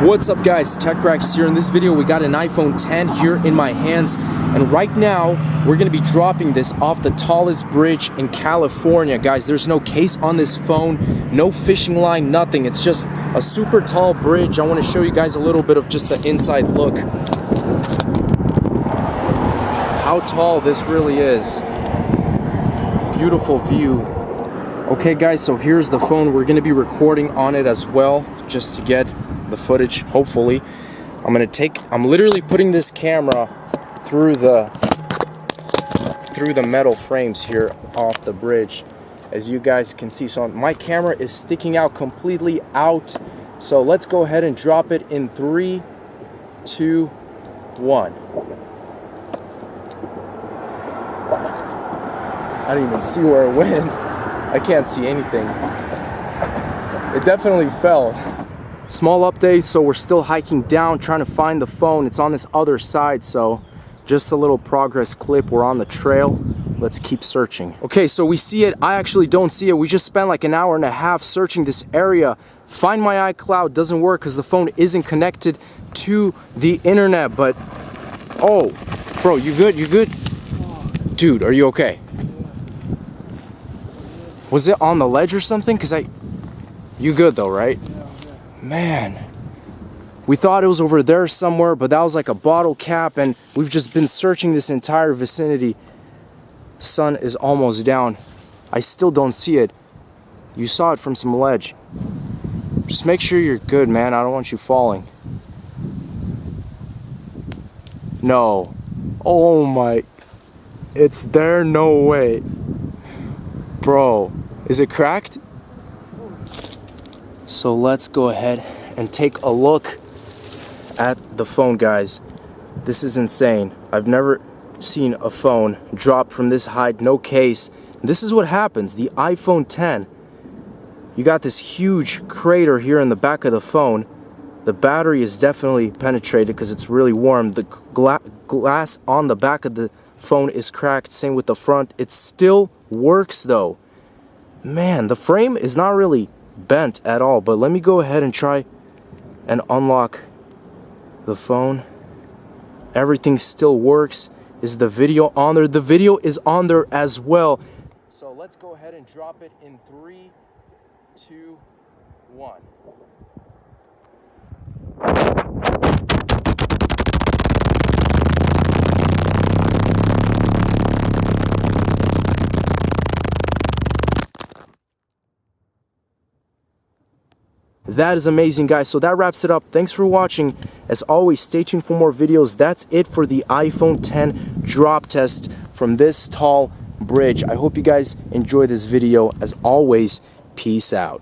What's up guys, TechRex here. In this video we got an iPhone 10 here in my hands, and right now we're going to be dropping this off the tallest bridge in California. Guys, there's no case on this phone, no fishing line, nothing. It's just a super tall bridge. I want to show you guys a little bit of just the inside look. How tall this really is. Beautiful view. Okay guys, so here's the phone. We're going to be recording on it as well, just to get the footage, hopefully. I'm literally putting this camera through the metal frames here off the bridge, as you guys can see. So my camera is sticking out completely out. So let's go ahead and drop it in 3, 2, 1. I didn't even see where it went. I can't see anything. It definitely fell. Small update, so we're still hiking down trying to find the phone. It's on this other side, so just a little progress clip. We're on the trail. Let's keep searching. Okay, so we see it. I actually don't see it. We just spent like an hour and a half searching this area. Find My iCloud doesn't work because the phone isn't connected to the internet. But oh, bro, you good? You good? Dude, are you okay? Was it on the ledge or something? You good though, right? Man, we thought it was over there somewhere, but that was like a bottle cap, and we've just been searching this entire vicinity. Sun is almost down. I still don't see it. You saw it from some ledge. Just make sure you're good, man. I don't want you falling. No. Oh my. It's there, no way. Bro, is it cracked? So let's go ahead and take a look at the phone, guys. This is insane. I've never seen a phone drop from this height, no case. This is what happens. The iPhone 10, you got this huge crater here in the back of the phone. The battery is definitely penetrated because it's really warm. The glass on the back of the phone is cracked, same with the front. It still works though. Man, the frame is not really bent at all, but let me go ahead and try and unlock the phone. Everything still works. Is the video on there? The video is on there as well. So let's go ahead and drop it in 3, 2, 1. That is amazing, guys. So that wraps it up. Thanks for watching. As always, stay tuned for more videos. That's it for the iPhone 10 drop test from this tall bridge. I hope you guys enjoy this video. As always, peace out.